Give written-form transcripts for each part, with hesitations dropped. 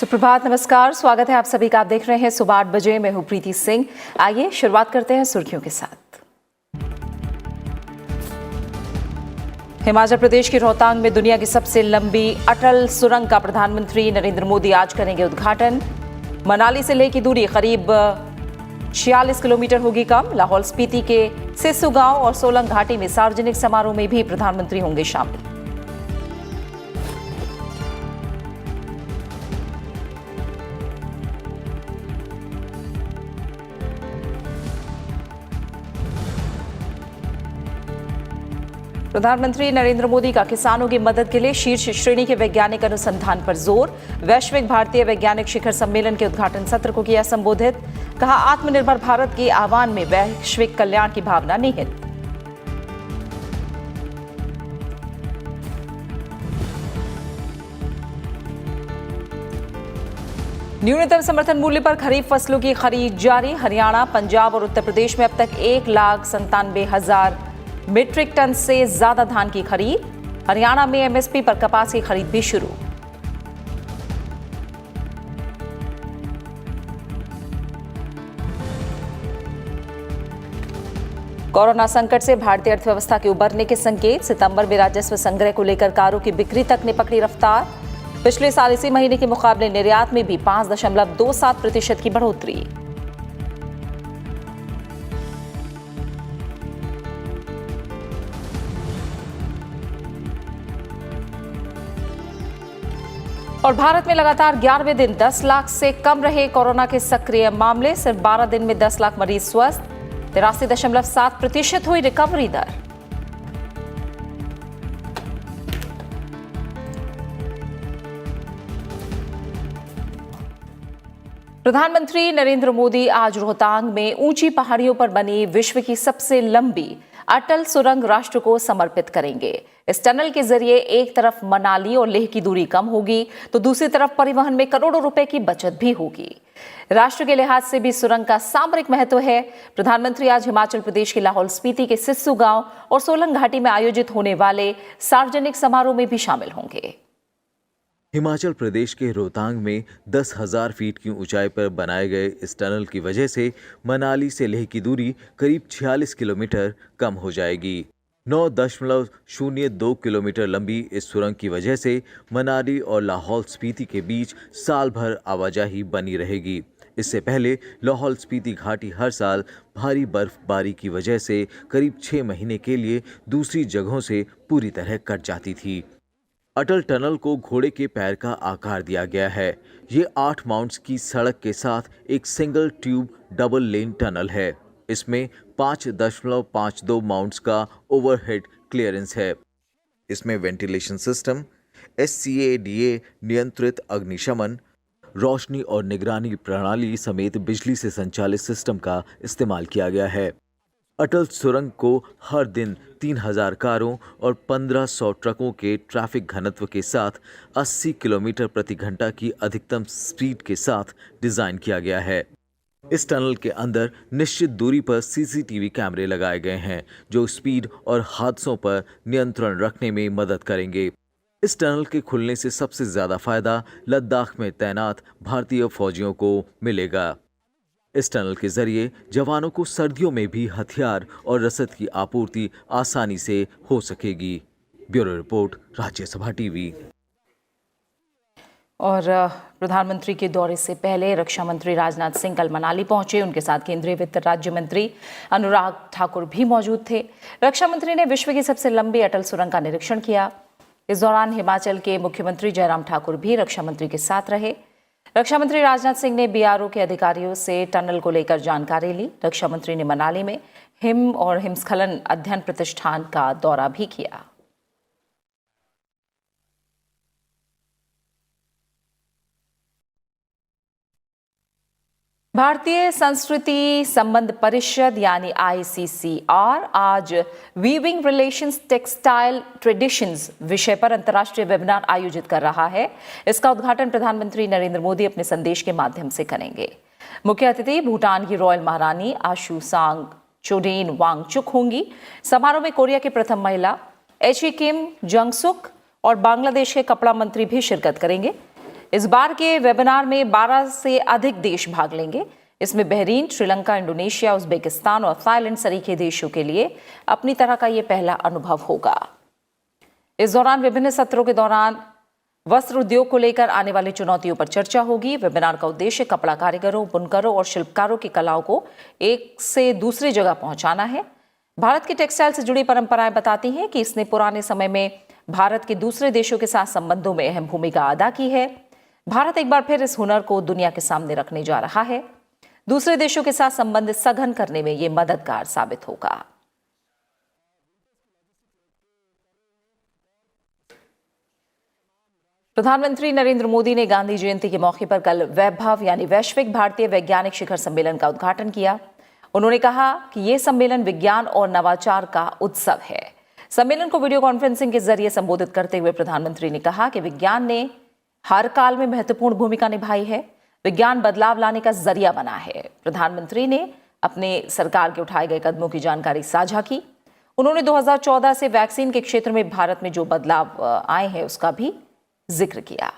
सुप्रभात, नमस्कार, स्वागत है आप सभी का। आप देख रहे हैं सुबह 8 बजे। मैं हूं प्रीति सिंह। आइए शुरुआत करते हैं सुर्खियों के साथ। हिमाचल प्रदेश के रोहतांग में दुनिया की सबसे लंबी अटल सुरंग का प्रधानमंत्री नरेंद्र मोदी आज करेंगे उद्घाटन। मनाली से लेह की दूरी करीब 46 किलोमीटर होगी कम। लाहौल स्पीति के सिस्सू गांव और सोलंग घाटी में सार्वजनिक समारोह में भी प्रधानमंत्री होंगे शामिल। प्रधानमंत्री नरेंद्र मोदी का किसानों की मदद के लिए शीर्ष श्रेणी के वैज्ञानिक अनुसंधान पर जोर। वैश्विक भारतीय वैज्ञानिक शिखर सम्मेलन के उद्घाटन सत्र को किया संबोधित। कहा, आत्मनिर्भर भारत के आह्वान में वैश्विक कल्याण की भावना निहित। न्यूनतम समर्थन मूल्य पर खरीफ फसलों की खरीद जारी। हरियाणा, पंजाब और उत्तर प्रदेश में अब तक 1,97,000 मीट्रिक टन से ज्यादा धान की खरीद। हरियाणा में एमएसपी पर कपास की खरीद भी शुरू। कोरोना संकट से भारतीय अर्थव्यवस्था के उबरने के संकेत। सितंबर में राजस्व संग्रह को लेकर कारों की बिक्री तक ने पकड़ी रफ्तार। पिछले साल इसी महीने के मुकाबले निर्यात में भी 5.27% की बढ़ोतरी। और भारत में लगातार 11वें दिन 10 लाख से कम रहे कोरोना के सक्रिय मामले। सिर्फ 12 दिन में 10 लाख मरीज स्वस्थ। 83.7% हुई रिकवरी दर। प्रधानमंत्री नरेंद्र मोदी आज रोहतांग में ऊंची पहाड़ियों पर बनी विश्व की सबसे लंबी अटल सुरंग राष्ट्र को समर्पित करेंगे। इस टनल के जरिए एक तरफ मनाली और लेह की दूरी कम होगी तो दूसरी तरफ परिवहन में करोड़ों रुपए की बचत भी होगी। राष्ट्र के लिहाज से भी सुरंग का सामरिक महत्व है। प्रधानमंत्री आज हिमाचल प्रदेश के लाहौल स्पीति के सिस्सू गांव और सोलंग घाटी में आयोजित होने वाले सार्वजनिक समारोह में भी शामिल होंगे। हिमाचल प्रदेश के रोहतांग में 10,000 फीट की ऊंचाई पर बनाए गए इस टनल की वजह से मनाली से लेह की दूरी करीब 46 किलोमीटर कम हो जाएगी। 9.02 किलोमीटर लंबी इस सुरंग की वजह से मनाली और लाहौल स्पीति के बीच साल भर आवाजाही बनी रहेगी। इससे पहले लाहौल स्पीति घाटी हर साल भारी बर्फबारी की वजह से करीब 6 महीने के लिए दूसरी जगहों से पूरी तरह कट जाती थी। अटल टनल को घोड़े के पैर का आकार दिया गया है। ये 8 माउंट्स की सड़क के साथ एक single tube double lane tunnel है। इसमें 5.52 माउंट्स का ओवरहेड क्लियरेंस है। इसमें वेंटिलेशन सिस्टम, SCADA नियंत्रित अग्निशमन, रोशनी और निगरानी प्रणाली समेत बिजली से संचालित सिस्टम का इस्तेमाल किया गया है। अटल सुरंग को हर दिन 3,000 कारों और 1,500 ट्रकों के ट्रैफिक घनत्व के साथ 80 किलोमीटर प्रति घंटा की अधिकतम स्पीड के साथ डिजाइन किया गया है। इस टनल के अंदर निश्चित दूरी पर CCTV कैमरे लगाए गए हैं जो स्पीड और हादसों पर नियंत्रण रखने में मदद करेंगे। इस टनल के खुलने से सबसे ज्यादा फायदा लद्दाख में तैनात भारतीय फौजियों को मिलेगा। इस टनल के जरिए जवानों को सर्दियों में भी हथियार और रसद की आपूर्ति आसानी से हो सकेगी। Bureau report, Rajya Sabha TV. और प्रधानमंत्री के दौरे से पहले रक्षा मंत्री राजनाथ सिंह कल मनाली पहुंचे। उनके साथ केंद्रीय वित्त राज्य मंत्री अनुराग ठाकुर भी मौजूद थे। रक्षा मंत्री ने विश्व की सबसे लंबी अटल सुरंग का निरीक्षण किया। इस दौरान हिमाचल के मुख्यमंत्री जयराम ठाकुर भी रक्षा मंत्री के साथ रहे। रक्षा मंत्री राजनाथ सिंह ने BRO के अधिकारियों से टनल को लेकर जानकारी ली। रक्षा मंत्री ने मनाली में हिम और हिमस्खलन अध्ययन प्रतिष्ठान का दौरा भी किया। भारतीय संस्कृति संबंध परिषद यानी ICCR आज वीविंग रिलेशंस टेक्सटाइल ट्रेडिशंस विषय पर अंतर्राष्ट्रीय वेबिनार आयोजित कर रहा है। इसका उद्घाटन प्रधानमंत्री नरेंद्र मोदी अपने संदेश के माध्यम से करेंगे। मुख्य अतिथि भूटान की रॉयल महारानी आशु सांग चोडेन वांगचुक होंगी। समारोह में कोरिया की प्रथम महिला एची किम जंगसुक और बांग्लादेश के कपड़ा मंत्री भी शिरकत करेंगे। इस बार के वेबिनार में 12 से अधिक देश भाग लेंगे। इसमें बहरीन, श्रीलंका, इंडोनेशिया, उज्बेकिस्तान और थाईलैंड सरीखे देशों के लिए अपनी तरह का ये पहला अनुभव होगा। इस दौरान विभिन्न सत्रों के दौरान वस्त्र उद्योग को लेकर आने वाली चुनौतियों पर चर्चा होगी। वेबिनार का उद्देश्य कपड़ा कारीगरों, बुनकरों और शिल्पकारों की कलाओं को एक से दूसरी जगह पहुंचाना है। भारत की टेक्सटाइल से जुड़ी परंपराएं बताती हैं कि इसने पुराने समय में भारत के दूसरे देशों के साथ संबंधों में अहम भूमिका अदा की है। भारत एक बार फिर इस हुनर को दुनिया के सामने रखने जा रहा है। दूसरे देशों के साथ संबंध सघन करने में ये मददगार साबित होगा। प्रधानमंत्री नरेंद्र मोदी ने गांधी जयंती के मौके पर कल वैभव यानी वैश्विक भारतीय वैज्ञानिक शिखर सम्मेलन का उद्घाटन किया। उन्होंने कहा कि यह सम्मेलन विज्ञान और नवाचार का उत्सव है। सम्मेलन को वीडियो कॉन्फ्रेंसिंग के जरिए संबोधित करते हुए प्रधानमंत्री ने कहा कि विज्ञान ने हर काल में महत्वपूर्ण भूमिका निभाई है। विज्ञान बदलाव लाने का जरिया बना है। प्रधानमंत्री ने अपने सरकार के उठाए गए कदमों की जानकारी साझा की। उन्होंने 2014 से वैक्सीन के क्षेत्र में भारत में जो बदलाव आए हैं उसका भी जिक्र किया।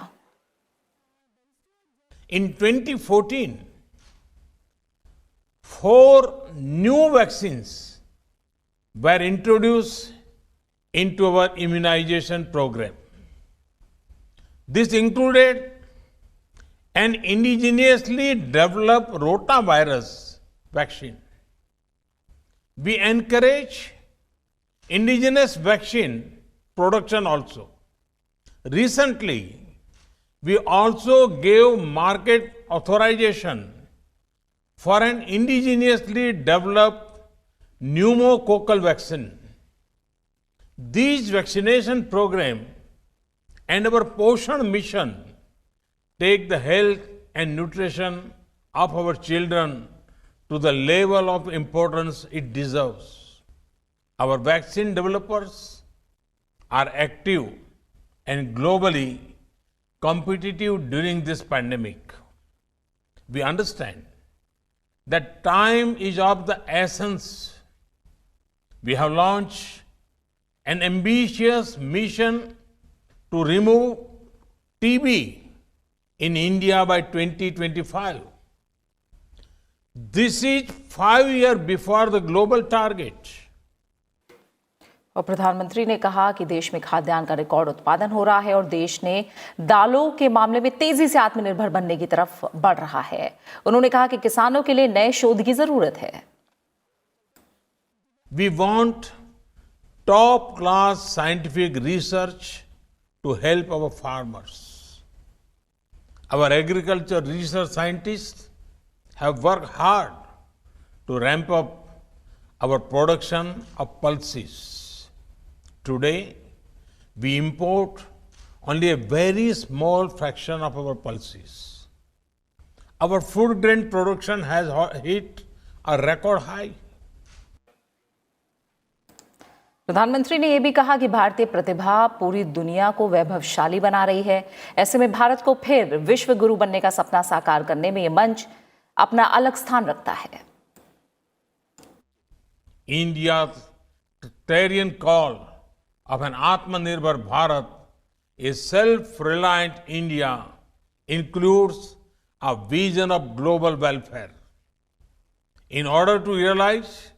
In 2014, 4 new vaccines were introduced into our immunization program. This included an indigenously developed rotavirus vaccine. We encourage indigenous vaccine production also. Recently, we also gave market authorization for an indigenously developed pneumococcal vaccine. These vaccination program and our Poshan mission take the health and nutrition of our children to the level of importance it deserves. Our vaccine developers are active and globally competitive during this pandemic. We understand that time is of the essence. We have launched an ambitious mission to remove TB in India by 2025. This is 5 years before the global target. और प्रधानमंत्री ने कहा कि देश में खाद्यान्न का record उत्पादन हो रहा है और देश ने दालों के मामले में तेजी से आत्मनिर्भर बनने की तरफ बढ़ रहा है। उन्होंने कहा कि किसानों के लिए नए शोध की जरूरत है। We want top class scientific research to help our farmers. Our agriculture research scientists have worked hard to ramp up our production of pulses. Today, we import only a very small fraction of our pulses. Our food grain production has hit a record high. प्रधानमंत्री ने यह भी कहा कि भारतीय प्रतिभा पूरी दुनिया को वैभवशाली बना रही है। ऐसे में भारत को फिर विश्व गुरु बनने का सपना साकार करने में यह मंच अपना अलग स्थान रखता है। India's clarion call of an Atmanirbhar Bharat, a self-reliant India, includes a vision of global welfare. In order to realize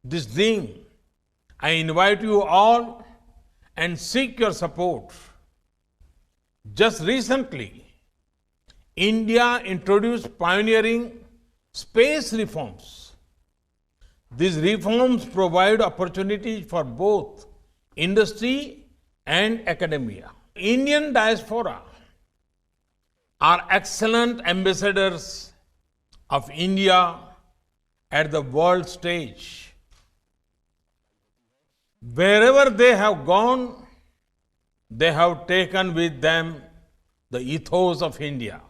this dream, I invite you all and seek your support. Just recently, India introduced pioneering space reforms. These reforms provide opportunities for both industry and academia. Indian diaspora are excellent ambassadors of India at the world stage. Wherever they have gone, they have taken with them the ethos of India.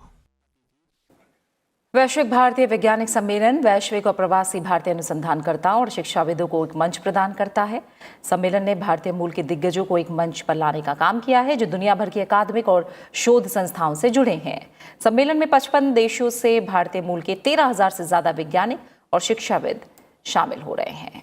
वैश्विक भारतीय वैज्ञानिक सम्मेलन वैश्विक और प्रवासी भारतीय अनुसंधानकर्ताओं और शिक्षाविदों को एक मंच प्रदान करता है। सम्मेलन ने भारतीय मूल के दिग्गजों को एक मंच पर लाने का काम किया है जो दुनिया भर की अकादमिक और शोध संस्थाओं से जुड़े हैं। सम्मेलन में 55 देशों से भारतीय मूल के 13,000 से ज्यादा वैज्ञानिक और शिक्षाविद शामिल हो रहे हैं।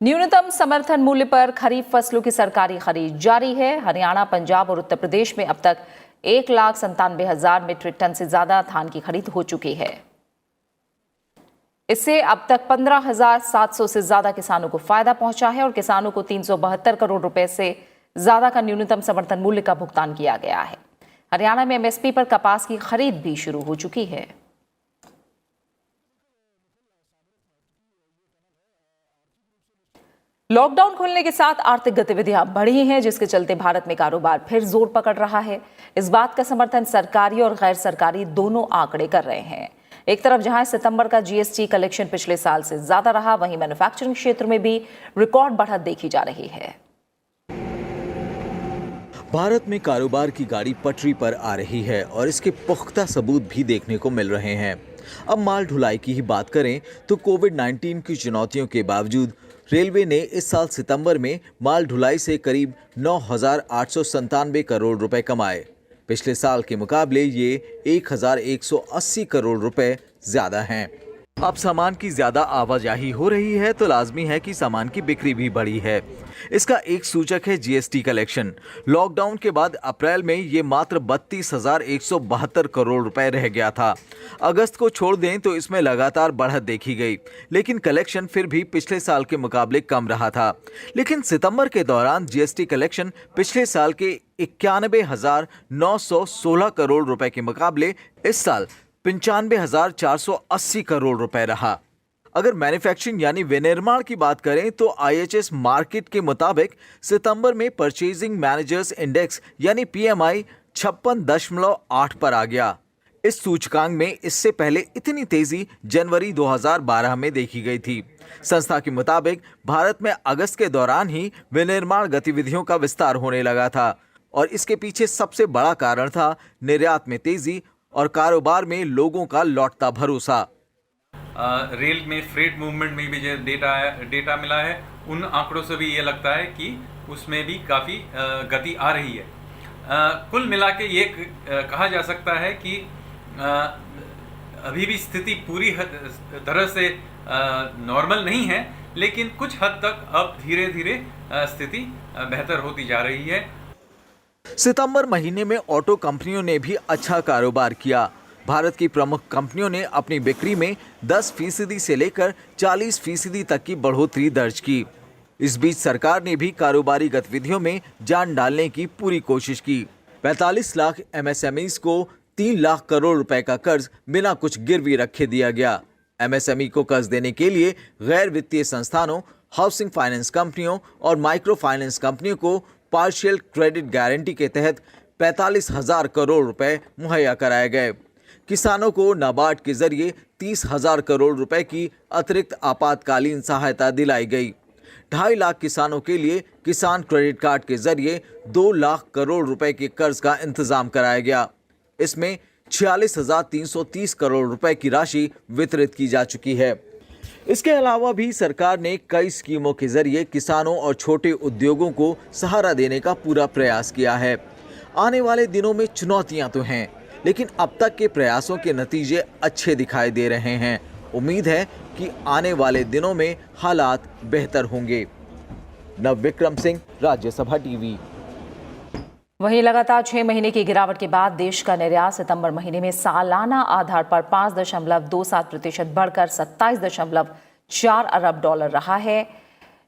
न्यूनतम समर्थन मूल्य पर खरीफ फसलों की सरकारी खरीद जारी है। हरियाणा, पंजाब और उत्तर प्रदेश में अब तक 1,97,000 मीट्रिक टन से ज्यादा धान की खरीद हो चुकी है। इससे अब तक 15,700 से ज्यादा किसानों को फायदा पहुंचा है और किसानों को 372 करोड़ रुपए से ज्यादा का न्यूनतम समर्थन मूल्य का भुगतान किया गया है। हरियाणा में एमएसपी पर कपास की खरीद भी शुरू हो चुकी है। लॉकडाउन खुलने के साथ आर्थिक गतिविधियां बढ़ी हैं, जिसके चलते भारत में कारोबार फिर जोर पकड़ रहा है। इस बात का समर्थन सरकारी और गैर सरकारी दोनों आंकड़े कर रहे हैं। एक तरफ जहां सितंबर का जीएसटी कलेक्शन पिछले साल से ज्यादा रहा, वहीं मैन्युफैक्चरिंग क्षेत्र में भी रिकॉर्ड बढ़त देखी जा रही है। भारत में कारोबार की गाड़ी पटरी पर आ रही है और इसके पुख्ता सबूत भी देखने को मिल रहे हैं। अब माल ढुलाई की ही बात करें तो कोविड-19 की चुनौतियों के बावजूद रेलवे ने इस साल सितंबर में माल ढुलाई से करीब 9,897 करोड़ रुपए कमाए। पिछले साल के मुकाबले ये 1,180 करोड़ रुपए ज्यादा हैं। अब सामान की ज्यादा आवाजाही हो रही है तो लाजमी है कि सामान की बिक्री भी बढ़ी है। इसका एक सूचक है जीएसटी कलेक्शन। लॉकडाउन के बाद अप्रैल में ये मात्र 32,172 करोड़ रुपए रह गया था। अगस्त को छोड़ दें तो इसमें लगातार बढ़त देखी गई, लेकिन कलेक्शन फिर भी पिछले साल के मुकाबले कम रहा था। लेकिन सितंबर के दौरान जीएसटी कलेक्शन पिछले साल के 91,916 करोड़ रुपए के मुकाबले इस साल 95,480 करोड़ रुपए रहा। अगर मैन्युफैक्चरिंग यानी विनिर्माण की बात करें तो आईएचएस मार्केट के मुताबिक सितंबर में परचेजिंग मैनेजर्स इंडेक्स यानी पीएमआई 56.8 पर आ गया। इस सूचकांक में इससे पहले इतनी तेजी जनवरी 2012 में देखी गई थी। संस्था के मुताबिक भारत में अगस्त के दौरान ही विनिर्माण गतिविधियों का विस्तार होने लगा था और इसके पीछे सबसे बड़ा कारण था निर्यात में तेजी और कारोबार में लोगों का लौटता भरोसा। रेल में फ्रेट मूवमेंट में भी जो डेटा मिला है, उन आंकड़ों से भी ये लगता है कि उसमें भी काफ़ी गति आ रही है। कुल मिला के ये कहा जा सकता है कि अभी भी स्थिति पूरी तरह से नॉर्मल नहीं है, लेकिन कुछ हद तक अब धीरे धीरे स्थिति बेहतर होती जा रही है। सितंबर महीने में ऑटो कंपनियों ने भी अच्छा कारोबार किया। भारत की प्रमुख कंपनियों ने अपनी बिक्री में 10% से लेकर 40% तक की बढ़ोतरी दर्ज की। इस बीच सरकार ने भी कारोबारी गतिविधियों में जान डालने की पूरी कोशिश की। 45 लाख एमएसएमईज को 3 लाख करोड़ रुपए का कर्ज बिना कुछ गिरवी रखे दिया गया। एमएसएमई को कर्ज देने के लिए गैर वित्तीय संस्थानों, हाउसिंग फाइनेंस कंपनियों और माइक्रो फाइनेंस कंपनियों को पार्शियल क्रेडिट गारंटी के तहत 45,000 करोड़ रुपए मुहैया कराए गए। किसानों को नाबार्ड के जरिए 30,000 करोड़ रुपए की अतिरिक्त आपातकालीन सहायता दिलाई गई। 2.5 लाख किसानों के लिए किसान क्रेडिट कार्ड के जरिए 2 लाख करोड़ रुपए के कर्ज का इंतजाम कराया गया। इसमें 46,330 करोड़ रुपए की राशि वितरित की जा चुकी है। इसके अलावा भी सरकार ने कई स्कीमों के जरिए किसानों और छोटे उद्योगों को सहारा देने का पूरा प्रयास किया है। आने वाले दिनों में चुनौतियां तो हैं, लेकिन अब तक के प्रयासों के नतीजे अच्छे दिखाई दे रहे हैं। उम्मीद है कि आने वाले दिनों में हालात बेहतर होंगे। नवविक्रम सिंह, राज्यसभा टीवी। वहीं लगातार 6 महीने की गिरावट के बाद देश का निर्यात सितंबर महीने में सालाना आधार पर 5.27% बढ़कर 27.4 अरब डॉलर रहा है।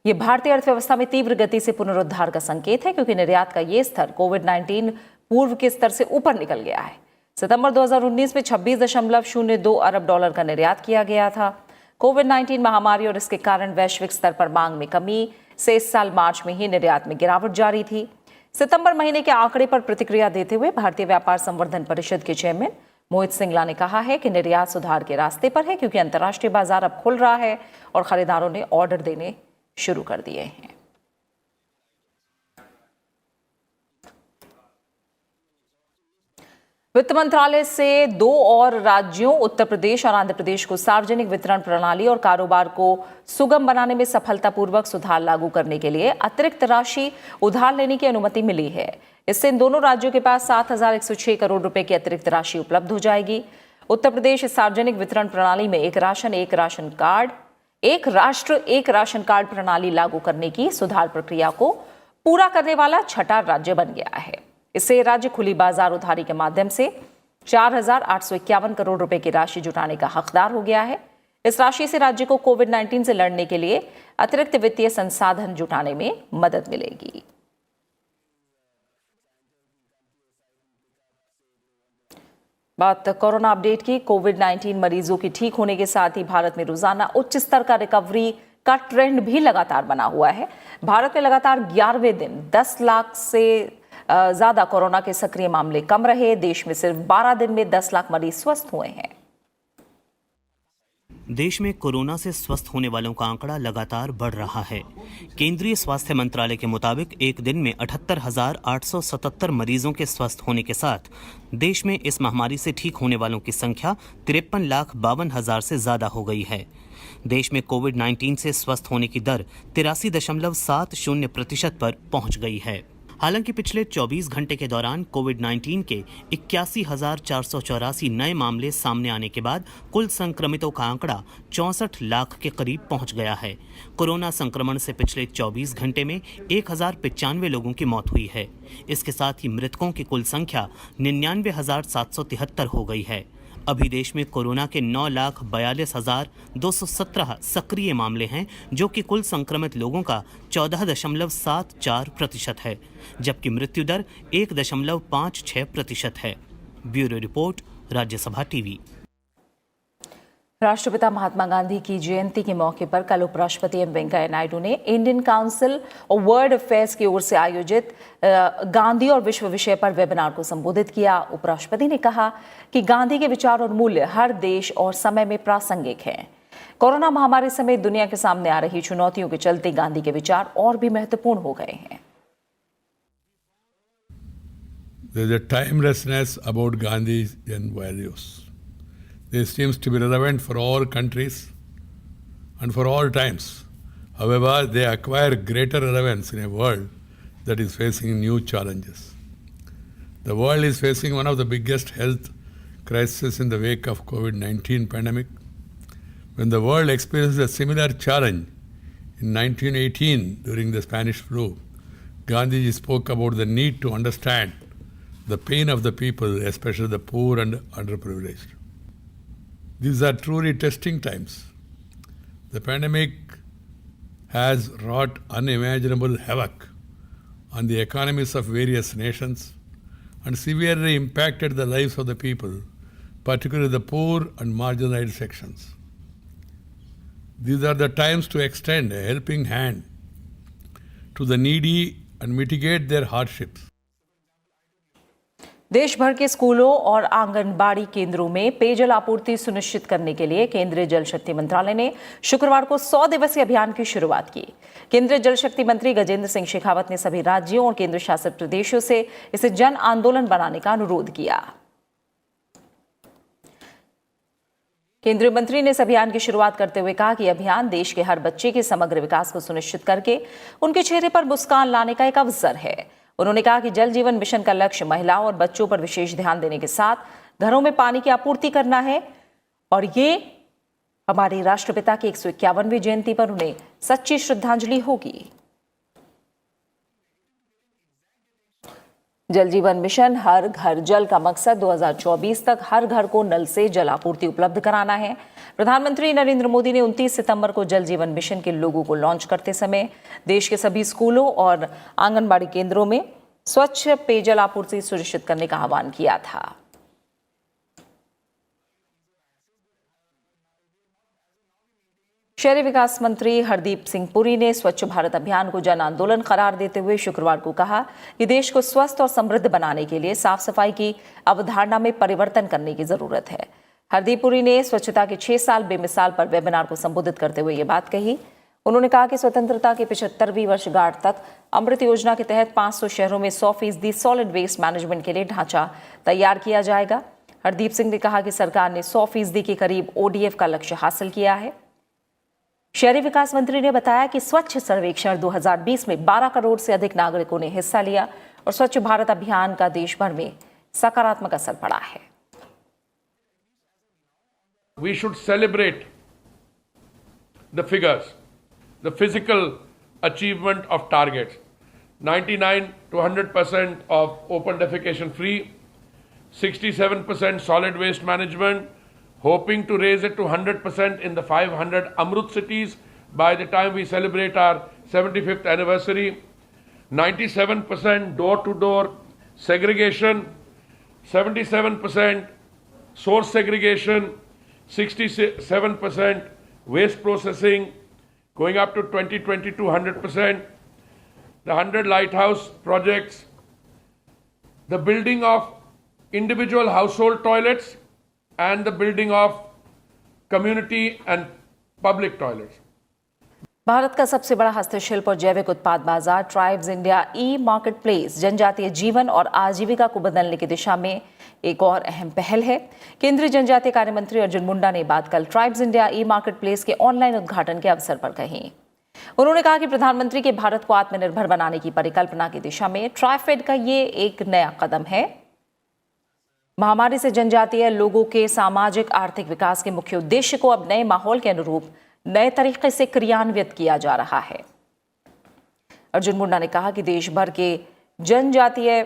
ये भारतीय अर्थव्यवस्था में तीव्र गति से पुनरुद्धार का संकेत है, क्योंकि निर्यात का ये स्तर कोविड-19 पूर्व के स्तर से ऊपर निकल गया है। सितंबर 2019 में 26.02 अरब डॉलर का निर्यात किया गया था। कोविड-19 महामारी और इसके कारण वैश्विक स्तर पर मांग में कमी से इस साल मार्च में ही निर्यात में गिरावट जारी थी। सितंबर महीने के आंकड़े पर प्रतिक्रिया देते हुए भारतीय व्यापार संवर्धन परिषद के चेयरमैन मोहित सिंगला ने कहा है कि निर्यात सुधार के रास्ते पर है, क्योंकि अंतर्राष्ट्रीय बाजार अब खुल रहा है और खरीदारों ने ऑर्डर देने शुरू कर दिए हैं। वित्त मंत्रालय से 2 और राज्यों उत्तर प्रदेश और आंध्र प्रदेश को सार्वजनिक वितरण प्रणाली और कारोबार को सुगम बनाने में सफलतापूर्वक सुधार लागू करने के लिए अतिरिक्त राशि उधार लेने की अनुमति मिली है। इससे इन दोनों राज्यों के पास 7,106 करोड़ रुपए की अतिरिक्त राशि उपलब्ध हो जाएगी। उत्तर प्रदेश इस सार्वजनिक वितरण प्रणाली में एक राशन कार्ड एक राष्ट्र एक राशन कार्ड प्रणाली लागू करने की सुधार प्रक्रिया को पूरा करने वाला छठा राज्य बन गया है। इससे राज्य खुली बाजार उधारी के माध्यम से 4,851 करोड़ रुपए की राशि जुटाने का हकदार हो गया है। इस राशि से राज्य को कोविड-19 से लड़ने के लिए अतिरिक्त वित्तीय संसाधन जुटाने में मदद मिलेगी। बात कोरोना अपडेट की। कोविड-19 मरीजों के ठीक होने के साथ ही भारत में रोजाना उच्च स्तर का रिकवरी का ट्रेंड भी लगातार बना हुआ है। भारत में लगातार 11वें दिन 10 लाख से ज्यादा कोरोना के सक्रिय मामले कम रहे। देश में सिर्फ 12 दिन में 10 लाख मरीज स्वस्थ हुए हैं। देश में कोरोना से स्वस्थ होने वालों का आंकड़ा लगातार बढ़ रहा है। केंद्रीय स्वास्थ्य मंत्रालय के मुताबिक एक दिन में 78,877 मरीजों के स्वस्थ होने के साथ देश में इस महामारी से ठीक होने वालों की संख्या 53,52,000 से ज्यादा हो गई है। देश में कोविड-19 से स्वस्थ होने की दर 83.70% पर पहुंच गई है। हालांकि पिछले 24 घंटे के दौरान कोविड-19 के 81,484 नए मामले सामने आने के बाद कुल संक्रमितों का आंकड़ा 64 लाख के करीब पहुंच गया है। कोरोना संक्रमण से पिछले 24 घंटे में 1,095 लोगों की मौत हुई है। इसके साथ ही मृतकों की कुल संख्या 99,773 हो गई है। अभी देश में कोरोना के 9,42,217 सक्रिय मामले हैं, जो कि कुल संक्रमित लोगों का 14.74% है, जबकि मृत्यु दर 1.56% है। Bureau report, Rajya Sabha TV. राष्ट्रपिता महात्मा गांधी की जयंती के मौके पर कल उपराष्ट्रपति एम वेंकैया नायडू ने इंडियन काउंसिल और वर्ल्ड अफेयर्स की ओर से आयोजित गांधी और विश्व विषय पर वेबिनार को संबोधित किया। उपराष्ट्रपति ने कहा कि गांधी के विचार और मूल्य हर देश और समय में प्रासंगिक हैं। कोरोना महामारी समेत दुनिया के सामने आ रही चुनौतियों के चलते गांधी के विचार और भी महत्वपूर्ण हो गए हैं। There's a timelessness about Gandhian values. This seems to be relevant for all countries and for all times. However, they acquire greater relevance in a world that is facing new challenges. The world is facing one of the biggest health crises in the wake of COVID-19 pandemic. When the world experienced a similar challenge in 1918 during the Spanish flu, Gandhiji spoke about the need to understand the pain of the people, especially the poor and underprivileged. These are truly testing times. The pandemic has wrought unimaginable havoc on the economies of various nations and severely impacted the lives of the people, particularly the poor and marginalized sections. These are the times to extend a helping hand to the needy and mitigate their hardships. देश भर के स्कूलों और आंगनबाड़ी केंद्रों में पेयजल आपूर्ति सुनिश्चित करने के लिए केंद्रीय जल शक्ति मंत्रालय ने शुक्रवार को 100 दिवसीय अभियान की शुरुआत की। केंद्रीय जल शक्ति मंत्री गजेंद्र सिंह शेखावत ने सभी राज्यों और केंद्र शासित प्रदेशों से इसे जन आंदोलन बनाने का अनुरोध किया। केंद्रीय मंत्री ने इस अभियान की शुरुआत करते हुए कहा कि अभियान देश के हर बच्चे के समग्र विकास को सुनिश्चित करके उनके चेहरे पर मुस्कान लाने का एक अवसर है। उन्होंने कहा कि जल जीवन मिशन का लक्ष्य महिलाओं और बच्चों पर विशेष ध्यान देने के साथ घरों में पानी की आपूर्ति करना है और ये हमारे राष्ट्रपिता की 151वीं जयंती पर उन्हें सच्ची श्रद्धांजलि होगी। जल जीवन मिशन हर घर जल का मकसद 2024 तक हर घर को नल से जल आपूर्ति उपलब्ध कराना है। प्रधानमंत्री नरेंद्र मोदी ने 29 सितंबर को जल जीवन मिशन के लोगों को लॉन्च करते समय देश के सभी स्कूलों और आंगनबाड़ी केंद्रों में स्वच्छ पेयजल आपूर्ति सुनिश्चित करने का आह्वान किया था। शहरी विकास मंत्री हरदीप सिंह पुरी ने स्वच्छ भारत अभियान को जन आंदोलन करार देते हुए शुक्रवार को कहा कि देश को स्वस्थ और समृद्ध बनाने के लिए साफ सफाई की अवधारणा में परिवर्तन करने की जरूरत है। हरदीप पुरी ने स्वच्छता के 6 साल बेमिसाल पर वेबिनार को संबोधित करते हुए ये बात कही। उन्होंने कहा कि स्वतंत्रता की 75वीं वर्षगांठ तक अमृत योजना के तहत 500 शहरों में 100% सॉलिड वेस्ट मैनेजमेंट के लिए ढांचा तैयार किया जाएगा। हरदीप सिंह ने कहा कि सरकार ने 100% के करीब ODF का लक्ष्य हासिल किया है। शहरी विकास मंत्री ने बताया कि स्वच्छ सर्वेक्षण 2020 में 12 करोड़ से अधिक नागरिकों ने हिस्सा लिया और स्वच्छ भारत अभियान का देश भर में सकारात्मक असर पड़ा है। We should celebrate the figures, the physical achievement of targets. 99 to 100% of open defecation free, 67% solid waste management, hoping to raise it to 100% in the 500 Amrut cities by the time we celebrate our 75th anniversary. 97% door-to-door segregation, 77% source segregation, 67% waste processing, going up to 2022 100%. The 100 lighthouse projects, the building of individual household toilets and the building of community and public toilets. Bharat का सबसे बड़ा हस्तशिल्प और जैविक उत्पाद बाजार tribes India ई market place जनजातीय जीवन और आजीविका को बदलने की दिशा में एक और अहम पहल है। केंद्रीय जनजातीय कार्य मंत्री अर्जुन मुंडा ने बात कल ट्राइब्स इंडिया ई मार्केट प्लेस के ऑनलाइन उद्घाटन के अवसर पर कही। उन्होंने कहा कि प्रधानमंत्री के भारत को आत्मनिर्भर बनाने की परिकल्पना की दिशा में ट्राइफेड का ये एक नया कदम है। महामारी से जनजातीय लोगों के सामाजिक आर्थिक विकास के मुख्य उद्देश्य को अब नए माहौल के अनुरूप नए तरीके से क्रियान्वित किया जा रहा है। अर्जुन मुंडा ने कहा कि देश भर के जनजातीय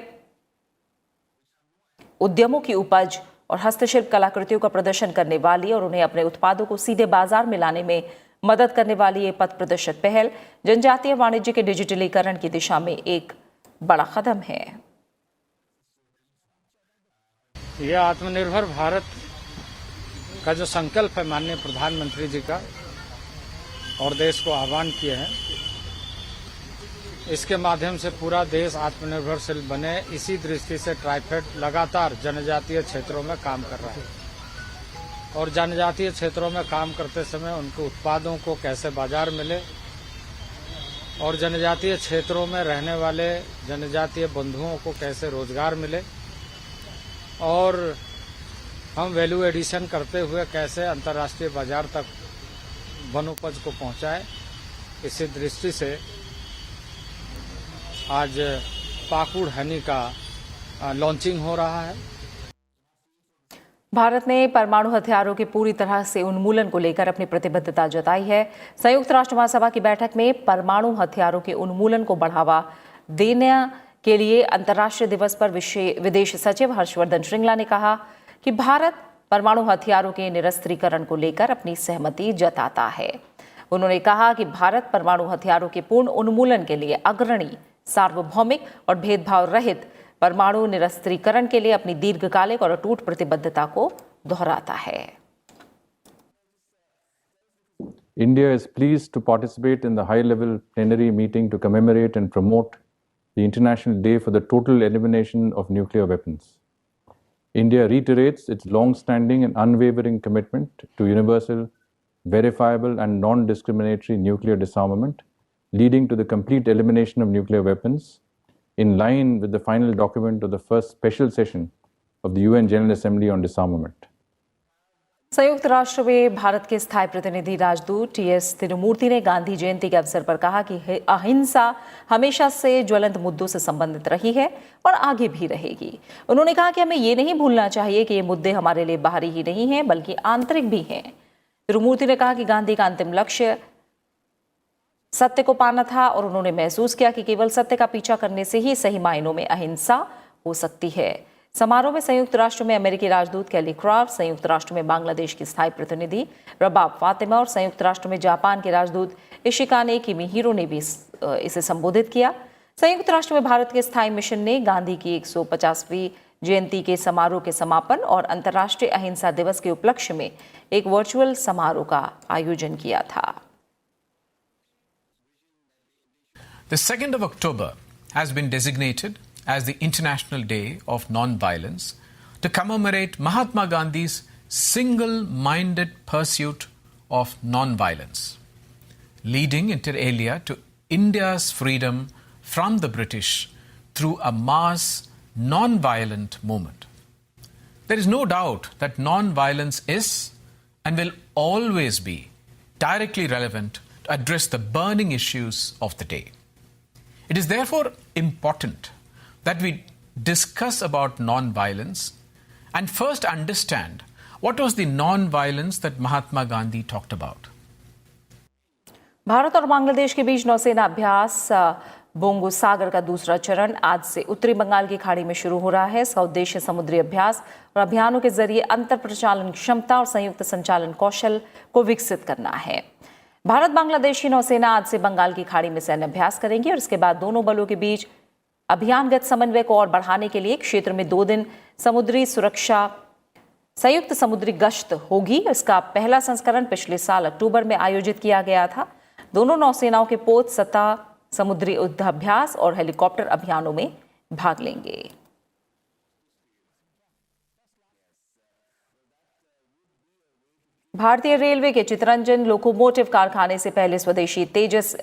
उद्यमों की उपज और हस्तशिल्प कलाकृतियों का प्रदर्शन करने वाली और उन्हें अपने उत्पादों को सीधे बाजार में लाने में मदद करने वाली ये पथ प्रदर्शक पहल जनजातीय वाणिज्य के डिजिटलीकरण की दिशा में एक बड़ा कदम है। यह आत्मनिर्भर भारत का जो संकल्प है माननीय प्रधानमंत्री जी का और देश को आह्वान किए हैं, इसके माध्यम से पूरा देश आत्मनिर्भरशील बने, इसी दृष्टि से ट्राइफेड लगातार जनजातीय क्षेत्रों में काम कर रहा है और जनजातीय क्षेत्रों में काम करते समय उनके उत्पादों को कैसे बाजार मिले और जनजातीय क्षेत्रों में रहने वाले जनजातीय बंधुओं को कैसे रोजगार मिले और हम वैल्यू एडिशन करते हुए कैसे अंतर्राष्ट्रीय बाजार तक वनोपज को पहुंचाए, इसी दृष्टि से आज पाकुड़ हनी का लॉन्चिंग हो रहा है। भारत ने परमाणु हथियारों के पूरी तरह से उन्मूलन को लेकर अपनी प्रतिबद्धता जताई है। संयुक्त राष्ट्र महासभा की बैठक में परमाणु हथियारों के उन्मूलन को बढ़ावा देने के लिए अंतर्राष्ट्रीय दिवस पर विदेश सचिव हर्षवर्धन श्रृंगला ने कहा कि भारत परमाणु हथियारों के निरस्त्रीकरण को लेकर अपनी सहमति जताता है। उन्होंने कहा कि भारत परमाणु हथियारों के पूर्ण उन्मूलन के लिए अग्रणी, सार्वभौमिक और भेदभाव रहित परमाणु निरस्त्रीकरण के लिए अपनी दीर्घकालिक और अटूट प्रतिबद्धता को दोहराता है। India is pleased to participate in the high-level plenary meeting to commemorate and promote the International Day for the Total Elimination of Nuclear Weapons. India reiterates its long-standing and unwavering commitment to universal, verifiable and non-discriminatory nuclear disarmament, leading to the complete elimination of nuclear weapons, in line with the final document of the first special session of the UN General Assembly on Disarmament. संयुक्त राष्ट्र में भारत के स्थायी प्रतिनिधि राजदूत TS Tirumurti ने गांधी जयंती के अवसर पर कहा कि अहिंसा हमेशा से ज्वलंत मुद्दों से संबंधित रही है और आगे भी रहेगी। उन्होंने कहा कि हमें ये नहीं भूलना चाहिए कि ये मुद्दे हमारे लिए बाहरी ही नहीं हैं बल्कि आंतरिक भी हैं। तिरुमूर्ति ने कहा कि गांधी का अंतिम लक्ष्य सत्य को पाना था और उन्होंने महसूस किया कि केवल सत्य का पीछा करने से ही सही मायनों में अहिंसा हो सकती है। समारोह में संयुक्त राष्ट्र में अमेरिकी राजदूत कैली क्राफ्ट, संयुक्त राष्ट्र में बांग्लादेश की स्थायी प्रतिनिधि रबाब फातिमा और संयुक्त राष्ट्र में जापान के राजदूत इशिकाने किमिहिरो ने भी इसे संबोधित किया। संयुक्त राष्ट्र में भारत के स्थायी मिशन ने गांधी की 150वीं जयंती के समारोह के समापन और अंतर्राष्ट्रीय अहिंसा दिवस के उपलक्ष्य में एक वर्चुअल समारोह का आयोजन किया था। The 2nd of October has been designated as the International Day of Non-Violence to commemorate Mahatma Gandhi's single-minded pursuit of non-violence, leading inter alia to India's freedom from the British through a mass non-violent movement. There is no doubt that non-violence is and will always be directly relevant to address the burning issues of the day. It is therefore important that we discuss about non-violence and first understand what was the non-violence that Mahatma Gandhi talked about. Bharat और बांग्लादेश के बीच नौसेना अभ्यास bongo सागर का दूसरा चरण आज से उत्तरी बंगाल की खाड़ी में शुरू हो रहा है। इसका उद्देश्य समुद्री अभ्यास और अभियानों के जरिए अंतर प्रचालन क्षमता और संयुक्त संचालन कौशल को विकसित करना है। भारत बांग्लादेशी नौसेना आज से बंगाल की खाड़ी में सैन्य अभ्यास करेंगी और इसके बाद दोनों बलों के बीच अभियानगत समन्वय को और बढ़ाने के लिए क्षेत्र में 2 दिन समुद्री सुरक्षा संयुक्त समुद्री गश्त होगी। इसका पहला संस्करण पिछले साल अक्टूबर में आयोजित किया गया था। दोनों नौसेनाओं के पोत सतह समुद्री युद्धाभ्यास और हेलीकॉप्टर अभियानों में भाग लेंगे। भारतीय रेलवे के चितरंजन लोकोमोटिव कारखाने से पहले स्वदेशी तेजस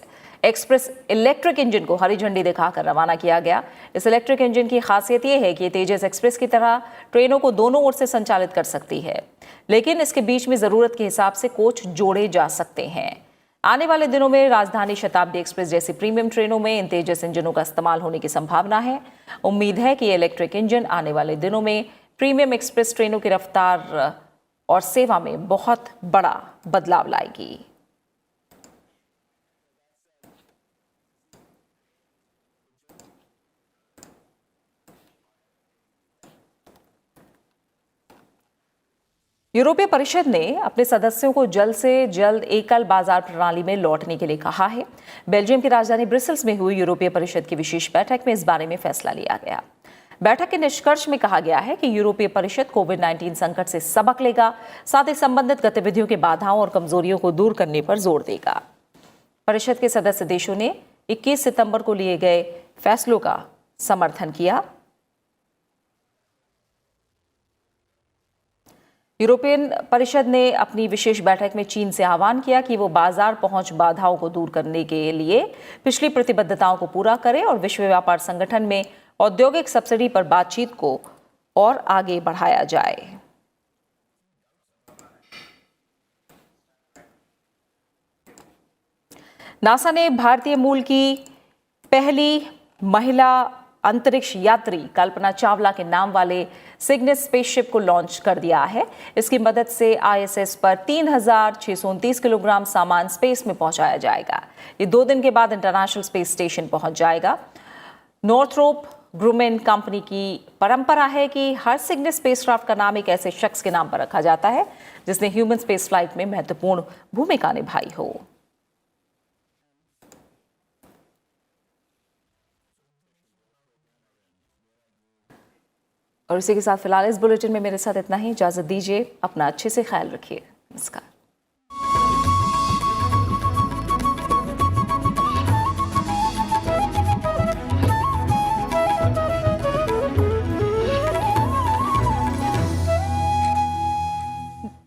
एक्सप्रेस इलेक्ट्रिक इंजन को हरी झंडी दिखाकर रवाना किया गया। इस इलेक्ट्रिक इंजन की खासियत यह है कि ये तेजस एक्सप्रेस की तरह ट्रेनों को दोनों ओर से संचालित कर सकती है, लेकिन इसके बीच में जरूरत के हिसाब से कोच जोड़े जा सकते हैं। आने वाले दिनों में राजधानी शताब्दी एक्सप्रेस जैसी प्रीमियम ट्रेनों में इन तेजस इंजनों का इस्तेमाल होने की संभावना है। उम्मीद है कि ये इलेक्ट्रिक इंजन आने वाले दिनों में प्रीमियम एक्सप्रेस ट्रेनों की रफ्तार और सेवा में बहुत बड़ा बदलाव लाएगी। यूरोपीय परिषद ने अपने सदस्यों को जल्द से जल्द एकल बाजार प्रणाली में लौटने के लिए कहा है। बेल्जियम की राजधानी ब्रसेल्स में हुई यूरोपीय परिषद की विशेष बैठक में इस बारे में फैसला लिया गया। बैठक के निष्कर्ष में कहा गया है कि यूरोपीय परिषद कोविड-19 संकट से सबक लेगा, साथ ही संबंधित गतिविधियों की बाधाओं और कमजोरियों को दूर करने पर जोर देगा। परिषद के सदस्य देशों ने 21 सितंबर को लिए गए फैसलों का समर्थन किया। यूरोपियन परिषद ने अपनी विशेष बैठक में चीन से आह्वान किया कि वो बाजार पहुंच बाधाओं को दूर करने के लिए पिछली प्रतिबद्धताओं को पूरा करे और विश्व व्यापार संगठन में औद्योगिक सब्सिडी पर बातचीत को और आगे बढ़ाया जाए। नासा ने भारतीय मूल की पहली महिला अंतरिक्ष यात्री कल्पना चावला के नाम वाले सिग्नेस स्पेसशिप को लॉन्च कर दिया है। इसकी मदद से आईएसएस पर 3629 किलोग्राम सामान स्पेस में पहुंचाया जाएगा। ये 2 दिन के बाद इंटरनेशनल स्पेस स्टेशन पहुंच जाएगा। नॉर्थरोप ग्रुमेन कंपनी की परंपरा है कि हर सिग्नेस स्पेसक्राफ्ट का नाम एक ऐसे शख्स के नाम पर रखा जाता है जिसने ह्यूमन स्पेस फ्लाइट में महत्वपूर्ण भूमिका निभाई हो। और इसी के साथ फिलहाल इस बुलेटिन में मेरे साथ इतना ही। इजाजत दीजिए, अपना अच्छे से ख्याल रखिए। नमस्कार।